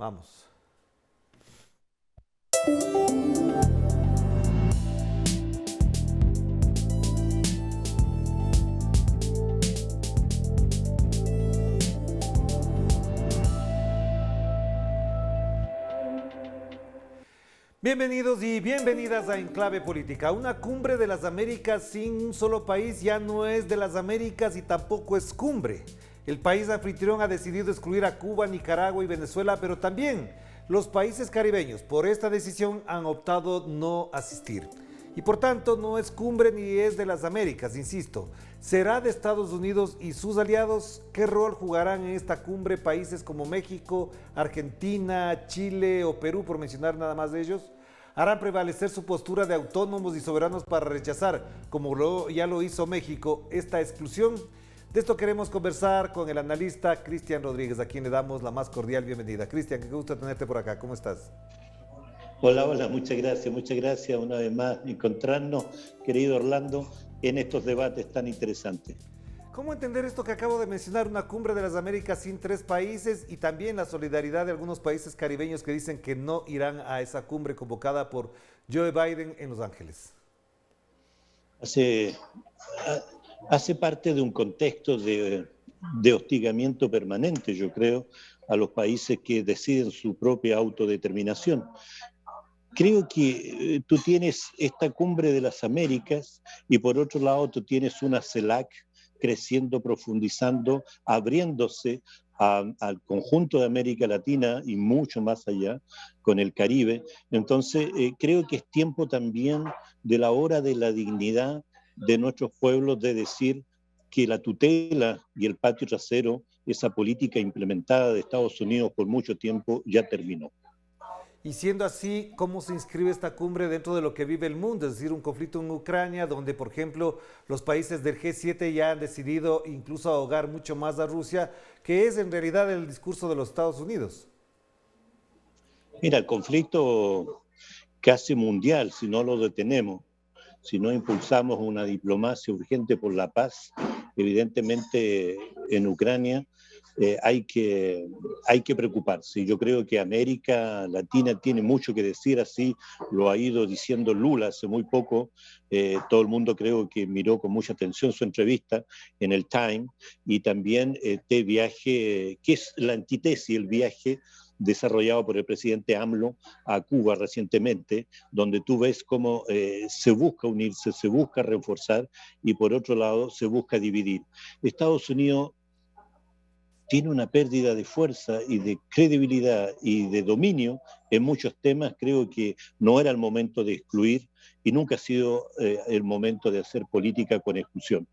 Vamos. Bienvenidos y bienvenidas a Enclave Política. Una cumbre de las Américas sin un solo país ya no es de las Américas y tampoco es cumbre. El país anfitrión ha decidido excluir a Cuba, Nicaragua y Venezuela, pero también los países caribeños por esta decisión han optado no asistir. Y por tanto no es cumbre ni es de las Américas, insisto. ¿Será de Estados Unidos y sus aliados? ¿Qué rol jugarán en esta cumbre países como México, Argentina, Chile o Perú, por mencionar nada más de ellos? ¿Harán prevalecer su postura de autónomos y soberanos para rechazar, como ya lo hizo México, esta exclusión? De esto queremos conversar con el analista Cristian Rodríguez, a quien le damos la más cordial bienvenida. Cristian, qué gusto tenerte por acá. ¿Cómo estás? Hola, hola, muchas gracias una vez más encontrarnos, querido Orlando, en estos debates tan interesantes. ¿Cómo entender esto que acabo de mencionar, una cumbre de las Américas sin tres países y también la solidaridad de algunos países caribeños que dicen que no irán a esa cumbre convocada por Joe Biden en Los Ángeles? Hace parte de un contexto de hostigamiento permanente, yo creo, a los países que deciden su propia autodeterminación. Creo que tú tienes esta cumbre de las Américas y por otro lado tú tienes una CELAC creciendo, profundizando, abriéndose al conjunto de América Latina y mucho más allá, con el Caribe. Entonces, creo que es tiempo también de la hora de la dignidad de nuestros pueblos de decir que la tutela y el patio trasero, esa política implementada de Estados Unidos por mucho tiempo, ya terminó. Y siendo así, ¿cómo se inscribe esta cumbre dentro de lo que vive el mundo? Es decir, un conflicto en Ucrania, donde, por ejemplo, los países del G7 ya han decidido incluso ahogar mucho más a Rusia, que es en realidad el discurso de los Estados Unidos. Mira, el conflicto casi mundial, si no lo detenemos, si no impulsamos una diplomacia urgente por la paz, evidentemente en Ucrania hay que preocuparse. Yo creo que América Latina tiene mucho que decir, así lo ha ido diciendo Lula hace muy poco. Todo el mundo creo que miró con mucha atención su entrevista en el Time y también este viaje, que es la antítesis, el viaje desarrollado por el presidente AMLO a Cuba recientemente, donde tú ves cómo se busca unirse, se busca reforzar y por otro lado se busca dividir. Estados Unidos tiene una pérdida de fuerza y de credibilidad y de dominio en muchos temas. Creo que no era el momento de excluir y nunca ha sido el momento de hacer política con exclusión.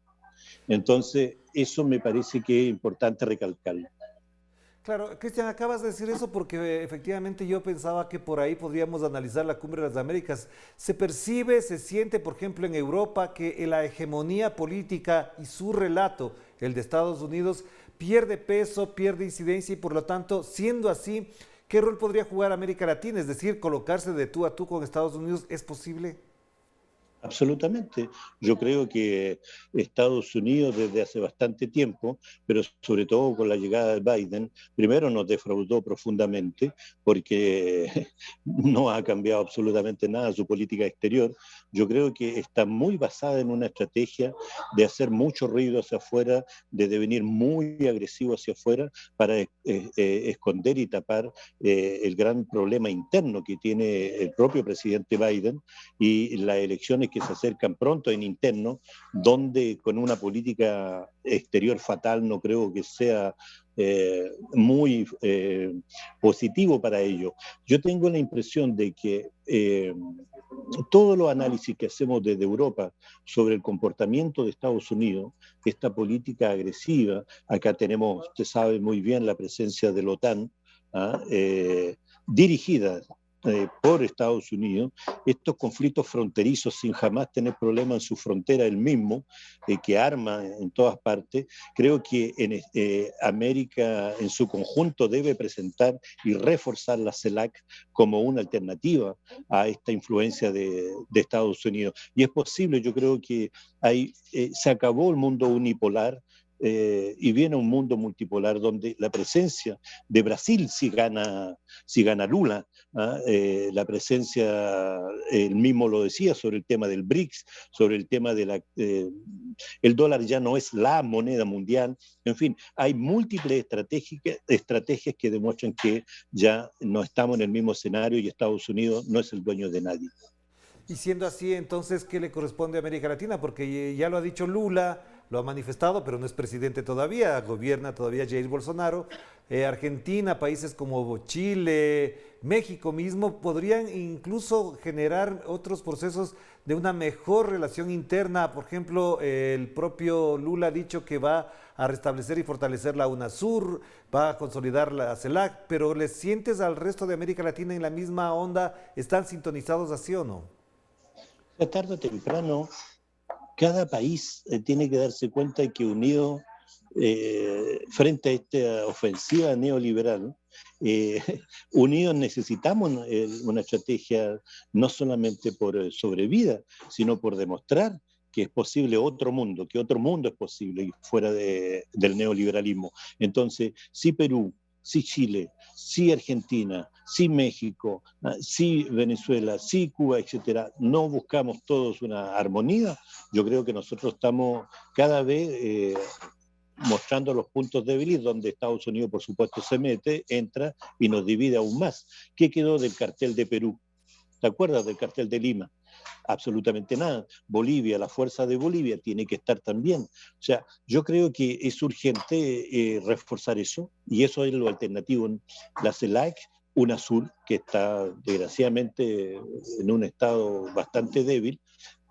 Entonces, eso me parece que es importante recalcarlo. Claro, Cristian, acabas de decir eso porque efectivamente yo pensaba que por ahí podríamos analizar la Cumbre de las Américas. Se percibe, se siente, por ejemplo, en Europa que la hegemonía política y su relato, el de Estados Unidos, pierde peso, pierde incidencia y por lo tanto, siendo así, ¿qué rol podría jugar América Latina? Es decir, colocarse de tú a tú con Estados Unidos, ¿es posible? Absolutamente. Yo creo que Estados Unidos desde hace bastante tiempo, pero sobre todo con la llegada de Biden, primero nos defraudó profundamente porque no ha cambiado absolutamente nada su política exterior. Yo creo que está muy basada en una estrategia de hacer mucho ruido hacia afuera, de devenir muy agresivo hacia afuera para esconder y tapar el gran problema interno que tiene el propio presidente Biden y las elecciones que se acercan pronto en interno, donde con una política exterior fatal no creo que sea muy positivo para ello. Yo tengo la impresión de que todos los análisis que hacemos desde Europa sobre el comportamiento de Estados Unidos, esta política agresiva, acá tenemos, usted sabe muy bien, la presencia de la OTAN, dirigida por Estados Unidos, estos conflictos fronterizos sin jamás tener problemas en su frontera el mismo, que arma en todas partes, creo que América en su conjunto debe presentar y reforzar la CELAC como una alternativa a esta influencia de Estados Unidos. Y es posible, yo creo que se acabó el mundo unipolar, y viene un mundo multipolar donde la presencia de Brasil, si gana Lula, la presencia, él mismo lo decía, sobre el tema del BRICS, sobre el tema de el dólar ya no es la moneda mundial, en fin, hay múltiples estrategias que demuestran que ya no estamos en el mismo escenario y Estados Unidos no es el dueño de nadie. Y siendo así, entonces, ¿qué le corresponde a América Latina? Porque ya lo ha dicho Lula, lo ha manifestado, pero no es presidente todavía, gobierna todavía Jair Bolsonaro. Argentina, países como Chile, México mismo, podrían incluso generar otros procesos de una mejor relación interna. Por ejemplo, el propio Lula ha dicho que va a restablecer y fortalecer la UNASUR, va a consolidar la CELAC, pero ¿le sientes al resto de América Latina en la misma onda? ¿Están sintonizados así o no? Tarde o temprano, cada país tiene que darse cuenta de que unido frente a esta ofensiva neoliberal, eh, unidos necesitamos una estrategia no solamente por sobrevida, sino por demostrar que es posible otro mundo, que otro mundo es posible fuera del neoliberalismo. Entonces, si Perú, sí Chile, sí Argentina, sí México, sí Venezuela, sí Cuba, etcétera, no buscamos todos una armonía, yo creo que nosotros estamos cada vez mostrando los puntos débiles donde Estados Unidos, por supuesto, se mete, entra y nos divide aún más. ¿Qué quedó del cartel de Perú? ¿Te acuerdas del cartel de Lima? Absolutamente nada. Bolivia, la fuerza de Bolivia tiene que estar también. O sea, yo creo que es urgente reforzar eso, y eso es lo alternativo. La CELAC, UNASUR, que está desgraciadamente en un estado bastante débil,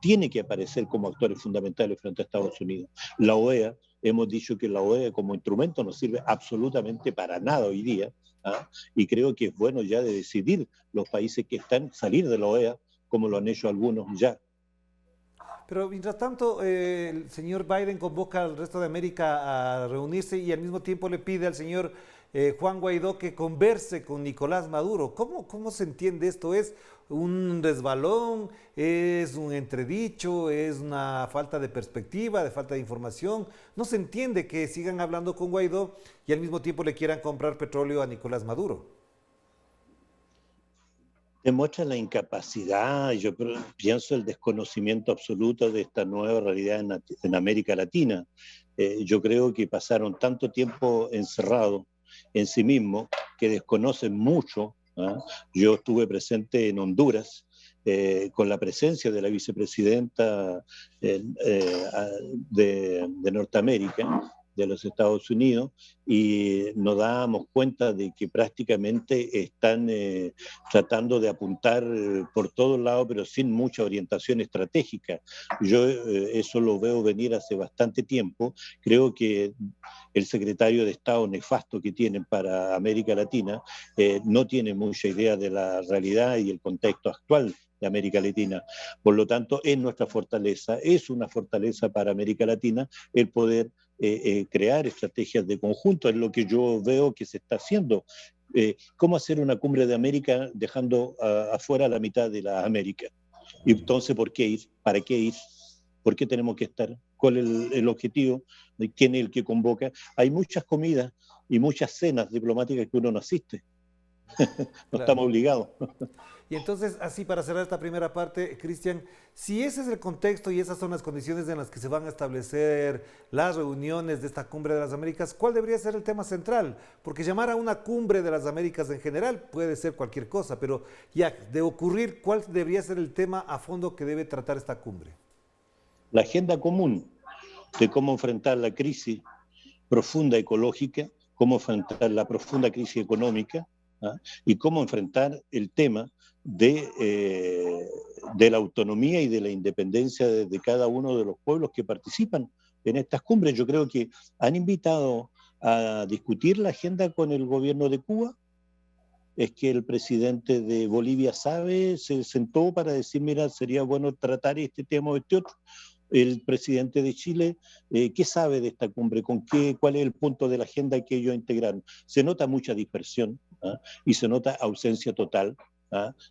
tiene que aparecer como actores fundamentales frente a Estados Unidos. La OEA, hemos dicho que la OEA como instrumento no sirve absolutamente para nada hoy día, y creo que es bueno ya de decidir los países que están salir de la OEA, como lo han hecho algunos ya. Pero mientras tanto, el señor Biden convoca al resto de América a reunirse y al mismo tiempo le pide al señor Juan Guaidó que converse con Nicolás Maduro. ¿Cómo se entiende esto? ¿Es un resbalón? ¿Es un entredicho? ¿Es una falta de perspectiva, de falta de información? No se entiende que sigan hablando con Guaidó y al mismo tiempo le quieran comprar petróleo a Nicolás Maduro. Demuestra la incapacidad, yo pienso el desconocimiento absoluto de esta nueva realidad en América Latina. Yo creo que pasaron tanto tiempo encerrados en sí mismos que desconocen mucho. Yo estuve presente en Honduras con la presencia de la vicepresidenta de Norteamérica, de los Estados Unidos, y nos dábamos cuenta de que prácticamente están tratando de apuntar por todos lados, pero sin mucha orientación estratégica. Yo eso lo veo venir hace bastante tiempo. Creo que el secretario de Estado nefasto que tienen para América Latina no tiene mucha idea de la realidad y el contexto actual de América Latina. Por lo tanto, es nuestra fortaleza, es una fortaleza para América Latina el poder crear estrategias de conjunto, es lo que yo veo que se está haciendo. ¿Cómo hacer una cumbre de América dejando afuera la mitad de la América? Y entonces, ¿por qué ir? ¿Para qué ir? ¿Por qué tenemos que estar? ¿Cuál es el objetivo? ¿Quién es el que convoca? Hay muchas comidas y muchas cenas diplomáticas que uno no asiste. No Claro. estamos obligados. Y entonces, así para cerrar esta primera parte, Cristian, si ese es el contexto y esas son las condiciones en las que se van a establecer las reuniones de esta cumbre de las Américas, ¿cuál debería ser el tema central? Porque llamar a una cumbre de las Américas en general puede ser cualquier cosa, pero ya de ocurrir, ¿cuál debería ser el tema a fondo que debe tratar esta cumbre? La agenda común de cómo enfrentar la crisis profunda ecológica, cómo enfrentar la profunda crisis económica, y cómo enfrentar el tema de la autonomía y de la independencia de cada uno de los pueblos que participan en estas cumbres. Yo creo que han invitado a discutir la agenda con el gobierno de Cuba. Es que el presidente de Bolivia se sentó para decir, mira, sería bueno tratar este tema o este otro. El presidente de Chile, ¿qué sabe de esta cumbre? ¿Cuál es el punto de la agenda que ellos integraron? Se nota mucha dispersión, y se nota ausencia total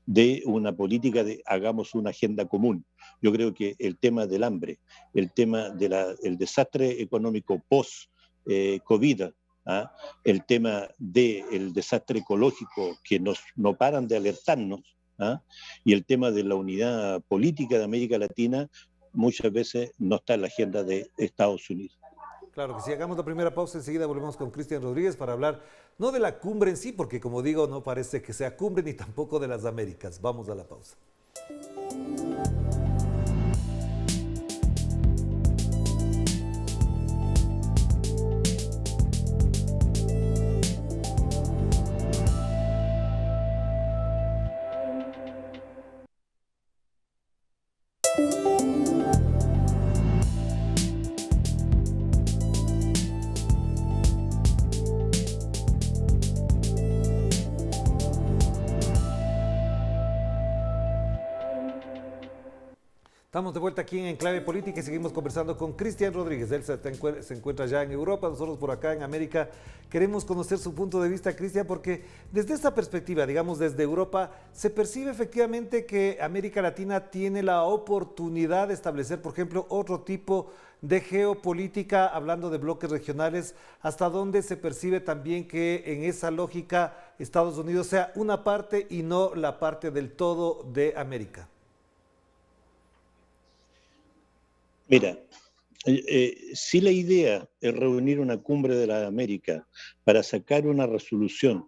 de una política de hagamos una agenda común. Yo creo que el tema del hambre, el tema del desastre económico post-COVID, el tema del desastre ecológico que no paran de alertarnos, y el tema de la unidad política de América Latina muchas veces no está en la agenda de Estados Unidos. Claro que sí, hagamos la primera pausa, enseguida volvemos con Cristian Rodríguez para hablar no de la cumbre en sí, porque como digo, no parece que sea cumbre ni tampoco de las Américas. Vamos a la pausa. Estamos de vuelta aquí en Enclave Política y seguimos conversando con Cristian Rodríguez. Él se encuentra ya en Europa, nosotros por acá en América. Queremos conocer su punto de vista, Cristian, porque desde esta perspectiva, digamos desde Europa, se percibe efectivamente que América Latina tiene la oportunidad de establecer, por ejemplo, otro tipo de geopolítica, hablando de bloques regionales, hasta donde se percibe también que en esa lógica Estados Unidos sea una parte y no la parte del todo de América. Mira, si la idea es reunir una cumbre de la América para sacar una resolución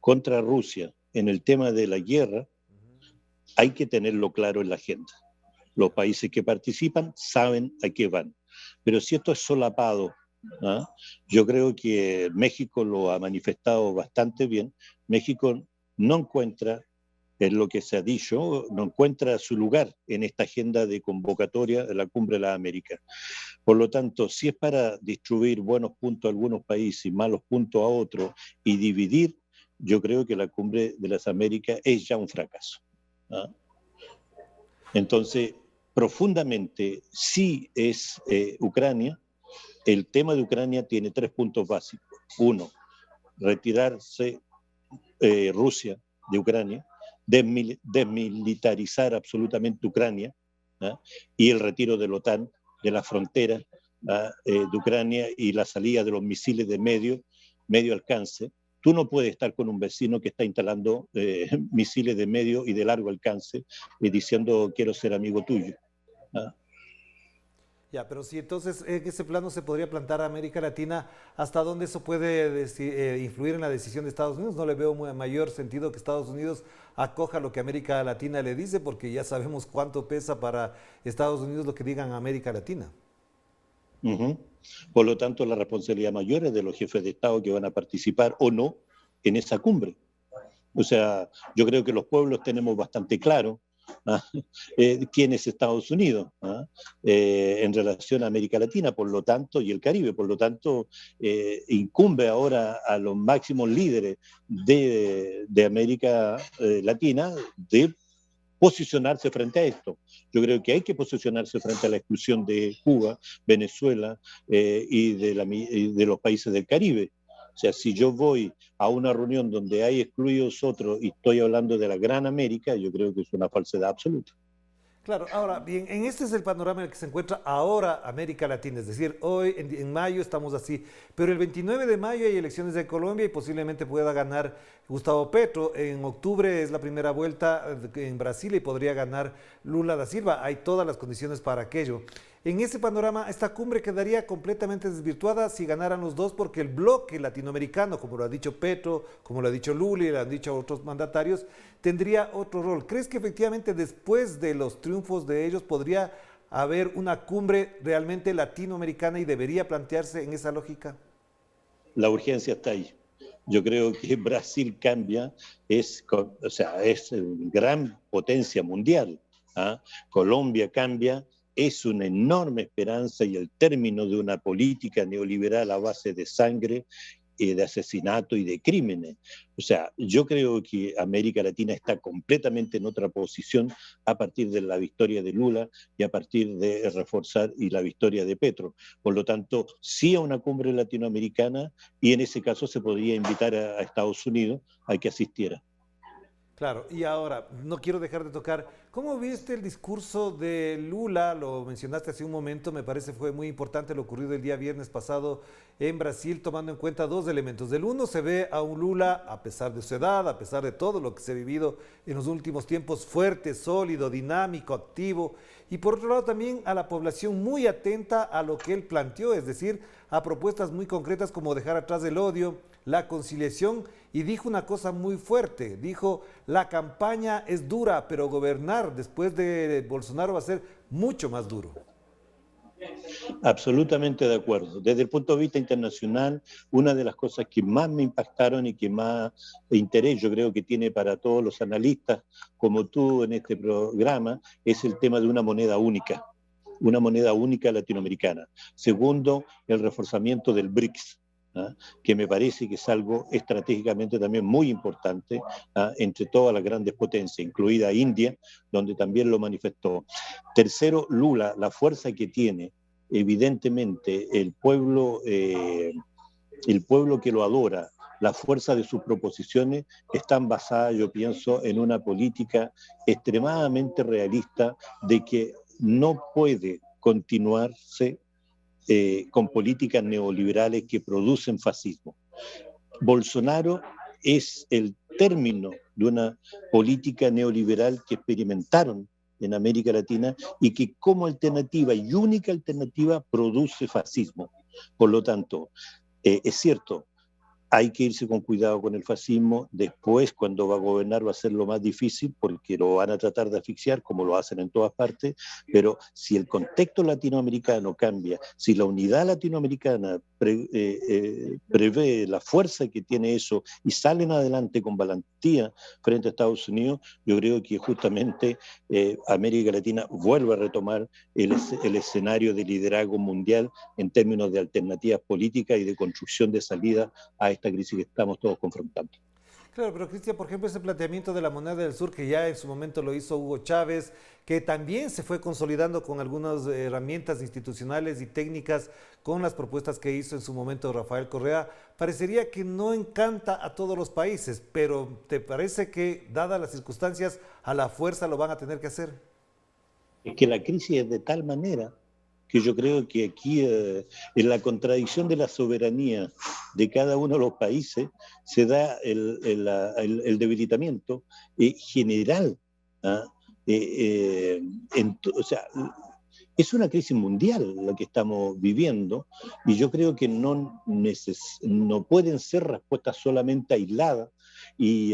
contra Rusia en el tema de la guerra, hay que tenerlo claro en la agenda. Los países que participan saben a qué van. Pero si esto es solapado, yo creo que México lo ha manifestado bastante bien. México no encuentra, es lo que se ha dicho, no encuentra su lugar en esta agenda de convocatoria de la Cumbre de las Américas. Por lo tanto, si es para distribuir buenos puntos a algunos países y malos puntos a otros y dividir, yo creo que la Cumbre de las Américas es ya un fracaso. Entonces, profundamente, sí es Ucrania. El tema de Ucrania tiene 3 puntos básicos. 1, retirarse Rusia de Ucrania, desmilitarizar absolutamente Ucrania, y el retiro de la OTAN de la frontera de Ucrania y la salida de los misiles de medio alcance. Tú no puedes estar con un vecino que está instalando misiles de medio y de largo alcance diciendo quiero ser amigo tuyo. Ya, pero si entonces en ese plano se podría plantar a América Latina, ¿hasta dónde eso puede influir en la decisión de Estados Unidos? No le veo mayor sentido que Estados Unidos acoja lo que América Latina le dice, porque ya sabemos cuánto pesa para Estados Unidos lo que digan América Latina. Por lo tanto, la responsabilidad mayor es de los jefes de Estado que van a participar o no en esa cumbre. O sea, yo creo que los pueblos tenemos bastante claro quién es Estados Unidos en relación a América Latina, por lo tanto, y el Caribe. Por lo tanto, incumbe ahora a los máximos líderes de América Latina de posicionarse frente a esto. Yo creo que hay que posicionarse frente a la exclusión de Cuba, Venezuela y de los países del Caribe. O sea, si yo voy a una reunión donde hay excluidos otros y estoy hablando de la Gran América, yo creo que es una falsedad absoluta. Claro, ahora bien, en este es el panorama en el que se encuentra ahora América Latina, es decir, hoy en mayo estamos así, pero el 29 de mayo hay elecciones en Colombia y posiblemente pueda ganar Gustavo Petro, en octubre es la primera vuelta en Brasil y podría ganar Lula da Silva, hay todas las condiciones para aquello. En ese panorama, esta cumbre quedaría completamente desvirtuada si ganaran los dos, porque el bloque latinoamericano, como lo ha dicho Petro, como lo ha dicho Lula y lo han dicho otros mandatarios, tendría otro rol. ¿Crees que efectivamente después de los triunfos de ellos podría haber una cumbre realmente latinoamericana y debería plantearse en esa lógica? La urgencia está ahí. Yo creo que Brasil cambia, es gran potencia mundial. Colombia cambia, es una enorme esperanza y el término de una política neoliberal a base de sangre, de asesinato y de crímenes. O sea, yo creo que América Latina está completamente en otra posición a partir de la victoria de Lula y a partir de reforzar y la victoria de Petro. Por lo tanto, sí a una cumbre latinoamericana y en ese caso se podría invitar a Estados Unidos a que asistiera. Claro, y ahora, no quiero dejar de tocar, ¿cómo viste el discurso de Lula? Lo mencionaste hace un momento, me parece fue muy importante lo ocurrido el día viernes pasado en Brasil, tomando en cuenta dos elementos. Del uno se ve a un Lula, a pesar de su edad, a pesar de todo lo que se ha vivido en los últimos tiempos, fuerte, sólido, dinámico, activo, y por otro lado también a la población muy atenta a lo que él planteó, es decir, a propuestas muy concretas como dejar atrás el odio, la conciliación, y dijo una cosa muy fuerte, dijo, la campaña es dura, pero gobernar después de Bolsonaro va a ser mucho más duro. Absolutamente de acuerdo. Desde el punto de vista internacional, una de las cosas que más me impactaron y que más interés yo creo que tiene para todos los analistas como tú en este programa es el tema de una moneda única latinoamericana. Segundo, el reforzamiento del BRICS. ¿Ah? Que me parece que es algo estratégicamente también muy importante, ¿ah? Entre todas las grandes potencias, incluida India, donde también lo manifestó. Tercero, Lula, la fuerza que tiene, evidentemente el pueblo que lo adora, la fuerza de sus proposiciones están basadas, yo pienso, en una política extremadamente realista de que no puede continuarse con políticas neoliberales que producen fascismo. Bolsonaro es el término de una política neoliberal que experimentaron en América Latina y que como alternativa y única alternativa produce fascismo. Por lo tanto, es cierto, hay que irse con cuidado con el fascismo. Después, cuando va a gobernar, va a ser lo más difícil porque lo van a tratar de asfixiar, como lo hacen en todas partes. Pero si el contexto latinoamericano cambia, si la unidad latinoamericana prevé la fuerza que tiene eso y salen adelante con valentía frente a Estados Unidos, yo creo que justamente América Latina vuelve a retomar el escenario de liderazgo mundial en términos de alternativas políticas y de construcción de salida a esta crisis que estamos todos confrontando. Claro, pero Cristian, por ejemplo, ese planteamiento de la moneda del sur que ya en su momento lo hizo Hugo Chávez, que también se fue consolidando con algunas herramientas institucionales y técnicas con las propuestas que hizo en su momento Rafael Correa, parecería que no encanta a todos los países, pero ¿te parece que, dadas las circunstancias, a la fuerza lo van a tener que hacer? Es que la crisis es de tal manera que yo creo que aquí en la contradicción de la soberanía de cada uno de los países se da el debilitamiento general. ¿Ah? O sea, es una crisis mundial la que estamos viviendo y yo creo que no pueden ser respuestas solamente aisladas y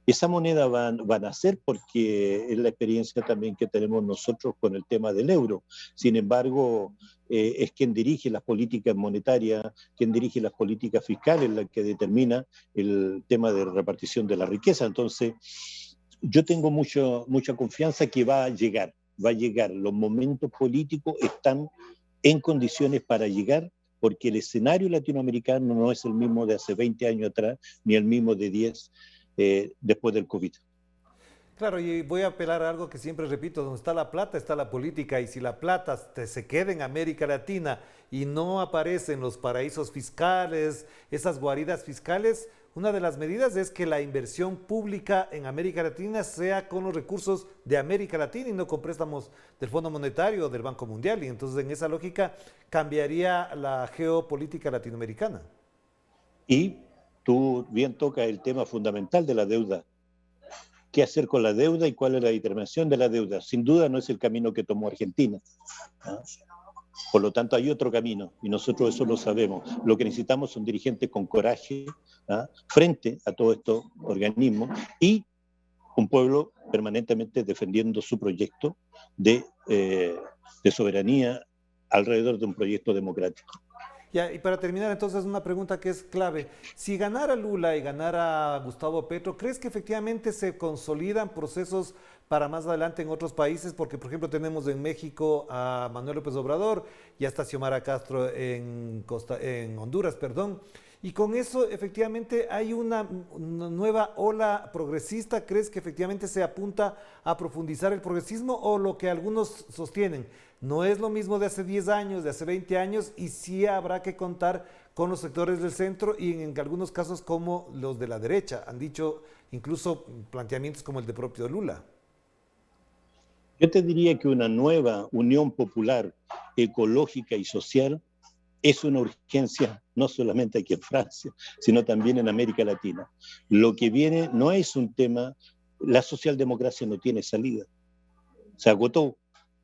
esa moneda va a nacer porque es la experiencia también que tenemos nosotros con el tema del euro. Sin embargo, es quien dirige las políticas monetarias, quien dirige las políticas fiscales, la que determina el tema de repartición de la riqueza. Entonces, yo tengo mucha confianza que va a llegar. Los momentos políticos están en condiciones para llegar porque el escenario latinoamericano no es el mismo de hace 20 años atrás, ni el mismo de 10 después del COVID. Claro, y voy a apelar a algo que siempre repito, donde está la plata está la política, y si la plata se queda en América Latina y no aparecen los paraísos fiscales, esas guaridas fiscales, una de las medidas es que la inversión pública en América Latina sea con los recursos de América Latina y no con préstamos del Fondo Monetario o del Banco Mundial, y entonces en esa lógica cambiaría la geopolítica latinoamericana. Y tú bien tocas el tema fundamental de la deuda. ¿Qué hacer con la deuda y cuál es la determinación de la deuda? Sin duda no es el camino que tomó Argentina. ¿Ah? Por lo tanto, hay otro camino y nosotros eso lo sabemos. Lo que necesitamos son dirigentes con coraje, ¿ah?, frente a todos estos organismos y un pueblo permanentemente defendiendo su proyecto de soberanía alrededor de un proyecto democrático. Ya, y para terminar, entonces, una pregunta que es clave. Si ganara Lula y ganara Gustavo Petro, ¿crees que efectivamente se consolidan procesos para más adelante en otros países? Porque, por ejemplo, tenemos en México a Manuel López Obrador y hasta Xiomara Castro en Honduras, perdón. Y con eso, efectivamente, hay una nueva ola progresista. ¿Crees que efectivamente se apunta a profundizar el progresismo o lo que algunos sostienen? No es lo mismo de hace 10 años, de hace 20 años, y sí habrá que contar con los sectores del centro y en algunos casos como los de la derecha. Han dicho incluso planteamientos como el de propio Lula. Yo te diría que una nueva unión popular, ecológica y social es una urgencia no solamente aquí en Francia, sino también en América Latina. Lo que viene no es un tema, la socialdemocracia no tiene salida, se agotó,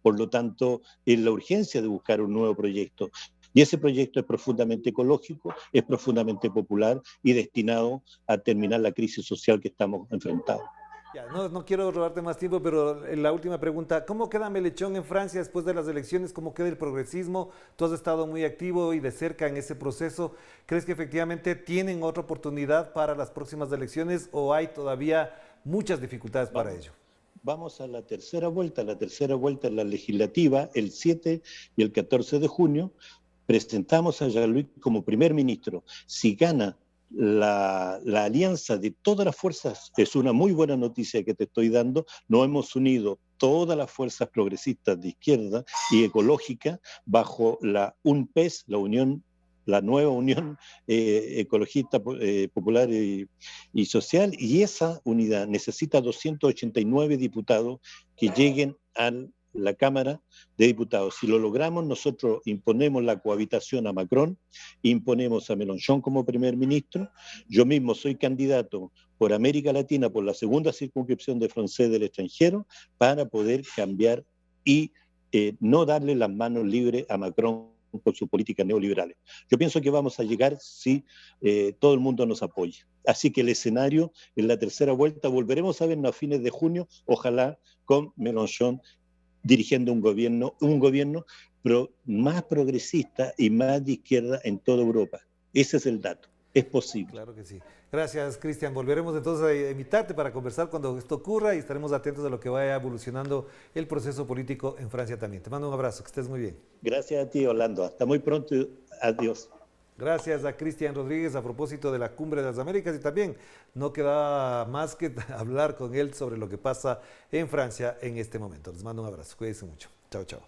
por lo tanto es la urgencia de buscar un nuevo proyecto. Y ese proyecto es profundamente ecológico, es profundamente popular y destinado a terminar la crisis social que estamos enfrentando. Ya, no quiero robarte más tiempo, pero la última pregunta, ¿cómo queda Mélenchon en Francia después de las elecciones? ¿Cómo queda el progresismo? Tú has estado muy activo y de cerca en ese proceso. ¿Crees que efectivamente tienen otra oportunidad para las próximas elecciones o hay todavía muchas dificultades para ello? Vamos a la tercera vuelta. La tercera vuelta es la legislativa, el 7 y el 14 de junio. Presentamos a Jean-Luc como primer ministro. Si gana la alianza de todas las fuerzas, es una muy buena noticia que te estoy dando, nos hemos unido todas las fuerzas progresistas de izquierda y ecológica bajo la UNPES, la nueva Unión Ecologista Popular y Social, y esa unidad necesita 289 diputados que lleguen a la Cámara de Diputados. Si lo logramos, nosotros imponemos la cohabitación a Macron, imponemos a Mélenchon como primer ministro. Yo mismo soy candidato por América Latina, por la segunda circunscripción de Francés del extranjero, para poder cambiar y no darle las manos libres a Macron por sus políticas neoliberales. Yo pienso que vamos a llegar si todo el mundo nos apoya. Así que el escenario en la tercera vuelta volveremos a vernos a fines de junio, ojalá con Mélenchon dirigiendo un gobierno más progresista y más de izquierda en toda Europa. Ese es el dato. Es posible. Claro que sí. Gracias, Cristian. Volveremos entonces a invitarte para conversar cuando esto ocurra y estaremos atentos a lo que vaya evolucionando el proceso político en Francia también. Te mando un abrazo, que estés muy bien. Gracias a ti, Orlando. Hasta muy pronto. Adiós. Gracias a Cristian Rodríguez a propósito de la Cumbre de las Américas y también no queda más que hablar con él sobre lo que pasa en Francia en este momento. Les mando un abrazo. Cuídense mucho. Chao, chao.